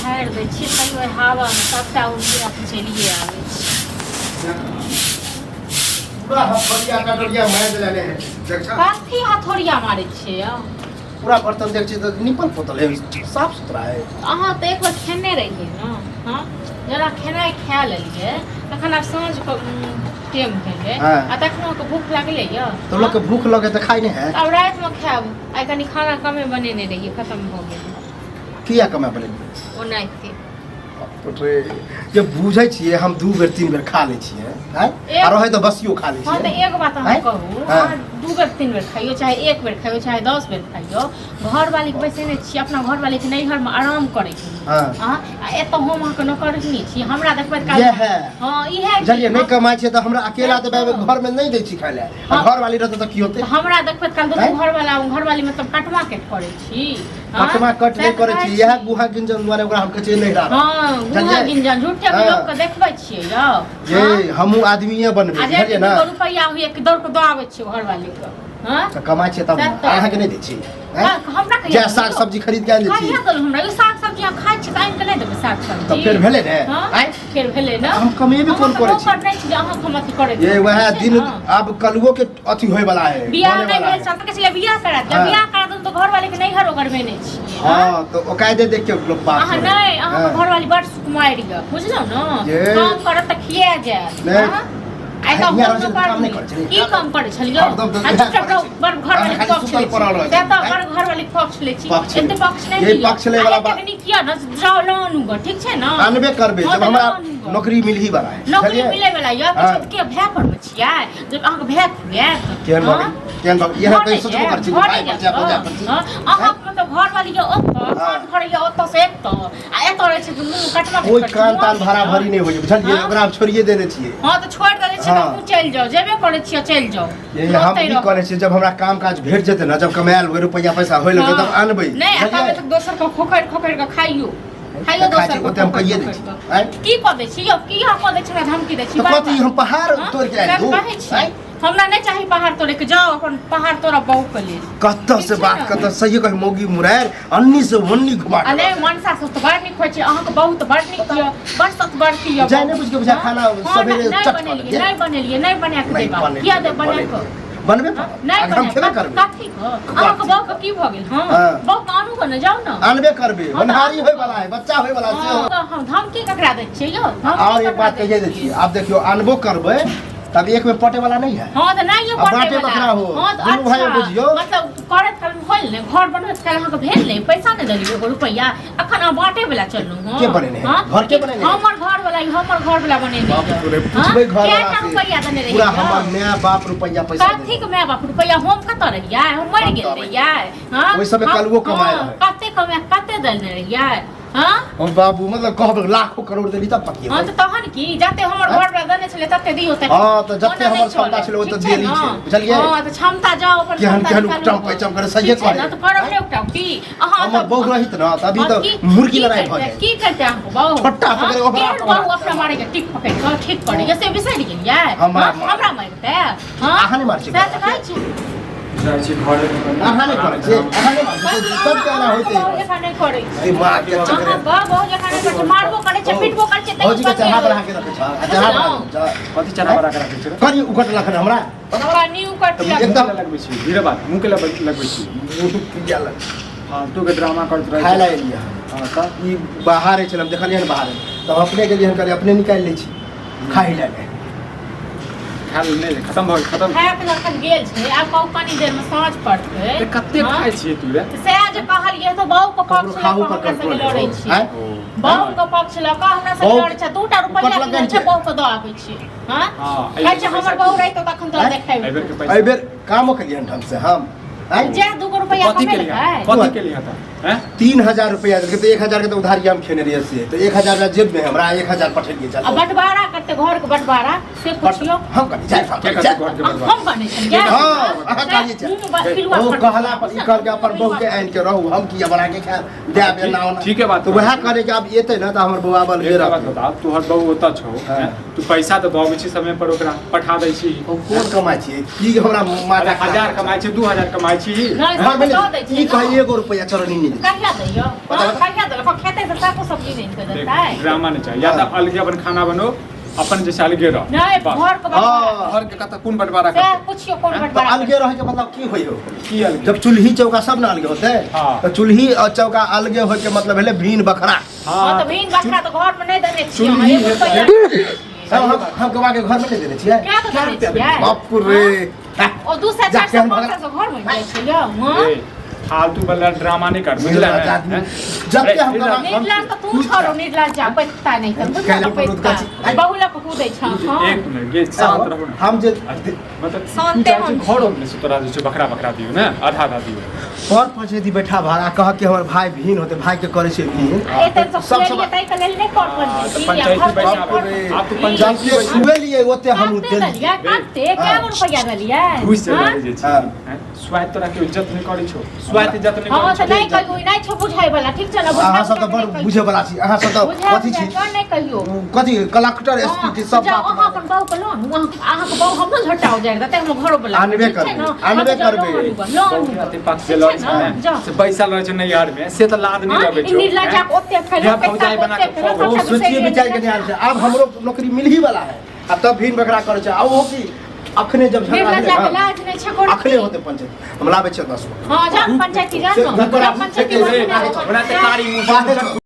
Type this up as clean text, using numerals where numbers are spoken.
झाड़ दे छी तैयो हवा में सबटा उड़िया चलिए आवे छी पूरा हथौड़िया कटोरिया मार देले है देखा काफी हथौड़िया मारे छे पूरा बर्तन देख छी तो निपल पोतल है साफ सुथरा है अहाँ तो एक बार खेने रहिए ना हां जरा खेनाई खा लेलिए तखन अब साँझ को टाइम भेले आ तखनो के भूख लागले य तो लोग के भूख लगे त खाई नहीं है अब रात में खाब आई कनी खाना कमे बनेने रहिए खत्म हो गेल किया कमे बनेने ओनाइते रे जब बुझै छिए हम 2 बेर 3 बेर खा लै छिए हैं और है तो बसियो खा लै छिए हां तो एक बात हम कहूं अहाँ 2 बेर 3 बेर खाइयो चाहे 1 बेर खाइयो चाहे 10 बेर खाइयो घर वाली के बैसेने छी अपना घर वाली के नैहर में आराम करे छी हां ए तो हम अहाँ के नौकर नहीं छी हमरा देखबै काल हां ई है जलिए नहीं कमाई छै तो हमरा अकेला तो घर में नहीं दै छी खाय ले घर वाली रहत त की होते हमरा देखबै काल दो घर वाली मतलब कटवा के करे छी कटवा कट नहीं करे छी यह गुहा गिंजन माने ओकरा हम कहे नहीं रहा हां गुहा गिंजन झूठे के लोग के देखबै छियै यो ये हमहु आदमीए बनबे बुझलिए ना 2 रुपया होय कि दौड़ के दो आबै छी घर वाली के हां त कमाई छै तब अहाँ के नहीं दै छी हमरा जे साग सब्जी खरीद के आनि दै छी कहिया दल हमरा यो साग सब्जी हम खाइ छी त आनि के नहीं देबै साग सब्जी त फिर भेले ने आइ फिर भेले ना हम कमेबे कोन करे छी नहीं छी अहाँ हम अथी करे ये वह दिन अब कलुओ के अथी होय वाला है बियाह नहीं भेल छ त कहै बियाह करा दे बियाह करा दे तो घर वाले के नहीं हरो करबे नहीं छी हां तो ओ कायदे देख के लोग बात अहाँ नहीं अहाँ घर वाली बड़ सुकुमारी ग बुझलौ ना काम करत त खिया जाय आई तो काम नहीं करे की काम करे छलियो बड़ घर वाली पक्ष ले ते तो बड़ घर वाली पक्ष ले छी एते पक्ष नहीं ये पक्ष ले वाला बात नहीं किया न जाओ लोन ग ठीक छै ना अनबे करबे जब हमरा नौकरी मिल ही वाला है नौकरी मिले वाला या कुछ के भय पर छिया जब अहाँ के भय खुए केन बाबू यह कहीं सोचबो कर छी भाई बच्चा अहाँ मतलब घर वाली के ओत घर या ओत से एक तो आ एत रहे छै मुंह कटवा कोई कान तान भरा भरी नहीं होय बुझलिए ओकरा हम छोड़िए देने छिए हां तो छोड़ देने छिए तू चल जाओ जेबे करे छिए चल जाओ ये हम की करे छिए जब हमरा काम काज भेट जेते ना जब कमायल होय रुपया पैसा होय लगे तब आनबे नहीं आता तो दोसर को खोखड़ के खाइयो दोसर को हम कहिए दे छी की क दे छी की हम क दे छी धमकी दे छी तो कथि हम पहाड़ तोड़ के आइ दू हमरा नहीं चाहिए पहाड़ तोड़े के जाओ अपन पहाड़ तोरा बहु के ले कत्त से बात कत्त सही कह मोगी मुरार अन्नी से वन्नी घुमा अरे मनसा से तो बड़ निक होय छै अहाँ के बहुत बड़ निक कियो बड़ सत बड़ कियो जाय नहीं बुझ के बुझा खाना सवेरे चट नहीं बनेलिए नहीं बना के देबा किया दे बना के बनबे नहीं हम खेबे करबे कथि को अहाँ के बहु के की भ गेल हां बहु के आनू को न जाओ ना आनबे करबे बनहारी होय वाला है बच्चा होय वाला से हम धमकी ककरा दै छियै यो और एक बात कहिए दे छी आप देखियो आनबो करबे तब एक में पटे वाला नहीं है हां तो नहीं ये पटे वाला हो दुनु भाई बुझियो मतलब करत कल होल ने घर बनत कल अहाँ के भेल ने पैसा ने दलियो एगो रुपया अखन आ बाटे वाला चलनु हां के बने ने घर के बने ने हमर घर वाला बने ने बाप रे पूछबे घर वाला से रुपया देने रही पूरा हमर माय बाप रुपया पैसा कथि के माय बाप रुपया हम कत रहिया हम मर गेल रहिया हां ओइ समय कलवो कमाए रहे कते कमाए कते देने रहिया हां हम बाबू मतलब कहब लाखों करोड़ देली तब पकिए हां तो तहन की जते हमर घर वाला देने छले तते दियो तते हां तो जते हमर क्षमता छले ओ तो देली छै बुझलिए हां तो क्षमता जाओ अपन केहन टम पैचम करे सही कहे ना तो करब ने एकटा की अहाँ हमर बहु रहित ना तभी तो मुर्गी लड़ाई भ जाए की करते अहाँ बहु छोटा पकड़े ओकरा बहु अपना मारे के टिक पकड़ के ठीक करे जैसे बिसरि गेलिए हमरा मारते हां अहाँ नहीं मार छी सच कहै छी जाइ छी घर अहाँ नहीं करे छी अहाँ नहीं मार छी सब कहना होते एखन नहीं करे दिमाग के चक्कर बहु जखन नहीं करे मारबो करे छै पिटबो करे छै भौजी के चढ़ा बढ़ा के रखे छ चढ़ा कथि चढ़ा बढ़ा के राखै छै करी उकट लखन हमरा हमरा न्यू कट एकदम लगबै छी धीरे बात मुंह के लगबै छी मुंह पिया लग हां तू के ड्रामा करत रह खाय ला एलिया हां का ई बाहर है छलम देखलिए न बाहर तब अपने के लिए करे अपने निकाल लै छी खाई ला खा ले खत्म भ खत्म खाय के लखन गेल छै आब कहू कनी देर में साँझ पड़तै ते कते खाइ छी तू रे से जे कहलिए तो बहु के पक्ष खाऊ पर हमरा संग कंट्रोल लड़ै छी हैं बहु के पक्ष ल का हमरा संग लड़ै छै 2टा रुपया के छै बहु के द आबै छी हां कहै छै हमर बहु रहि तो तखन तो देखाइ एहि बेर कामो केलिए ढंग से हम जे 2 रुपया कथि के लिए कथि के लिए था 3000 रुपया देलके तो 1000 के तो उधारी हम खेने रहिए से तो 1000 ला जेब में हमरा 1000 पठेलिए चल अब बंटवारा करते घर के बंटवारा से पूछियो हम कनी जाय हम बने छै हां अहाँ कहिए छै ओ कहला पर ई कर के अपन बहू के आइन के रहू हम की बना के खा देब ना ठीक है बात तो वह करे के अब एते ना तो हमर बउआ बल हे बात बता तू हर बहु होता छौ तू पैसा तो दबै छी समय पर ओकरा पठा दै छी कोन कमाई छी की हमरा माथा 1000 कमाई छी 2000 कमाई छी हां भेलै दऽ दै छै ई कहि 1 रुपया चरनी नहीं दे कहिया दैयो कहिया देलक खेते से साको सब्जी नहीं कर देता है ड्रामा नहीं चाहिए या तो अलगे अपन खाना बनो अपन जैसे अलगे रहो नहीं घर के घर के कत कौन बंटवारा से करते पूछियो कौन तो बंटवारा अलगे रहे के मतलब की होय हो की अलगे जब चूल्ही चौका सब ना अलगे होते हाँ। तो चूल्ही और चौका अलगे होय के मतलब भेलै भीन बखरा हां तो भीन बकरा तो घर में नहीं देने छियै चुल्ही हम है। हम गवा के घर में नहीं देने छियै क्या तो देने छियै बाप रे और दूसरा जाके चार हम से घर में जाय छियै हां ए, फालतू वाला ड्रामा नहीं कर बुझला निर्लज आदमी। जब के हम गवा निर्लज तो तू छोड़ो निर्लज जा पत्ता नहीं कर कैले बुझला पर उठका पत्ता बहुला को कूदै छ हां एक मिनट ये शांत रहो ना हम जे मतलब शांते तू हम घर में से तोरा जो बकरा बकरा दियो ना आधा आधा दियो पर पंचायती बैठा भाड़ा कह के हमर भाई भीन होते भाई के करे छै भीन एते सब खुले तै के लेल नहीं कर तो पर पंचायती बैठा आप तो पंचायती जब सुबह लिए ओते हम हम देली देलियै काटे क्या रुपया देलियै घुस से हाँ? लगे जे छी हाँ। हैं? स्वाद तोरा के इज्जत नहीं करै छौ स्वाद इज्जत नहीं हाँ करै तो नहीं छौ कहियो नहीं छो बुझाई वाला ठीक छ ना अहाँ सब तो बड़ बुझे वाला छी अहाँ सब तो कथी छी नहीं कहियो कथी कलेक्टर एसपी सब जाओ अहाँ अपन बाबू के लोन अहाँ के बाबू हमरो झटा हो जाएगा ते हम घरो वाला आनबे करबै, आनबे करबै। लोन ते पाक जे लड़ छै ना से बैसल रह छै नहीं यार में से तो लाद नहीं लगे छौ नीला जाक ओते फैलो फौजाई बना के खाओ। वो सोचिए विचार के ध्यान से अब हमरो नौकरी मिल ही वाला है अब तब भीन बकरा करे छै अब हो की अखने जब झगड़ा नीला जाक भेलै लाज नहीं छ कर अखने होते पंचायत हम लाबे छै 10 हां जा पंचायती जान से- पंचायती से- बना बना ते कारी मुंह से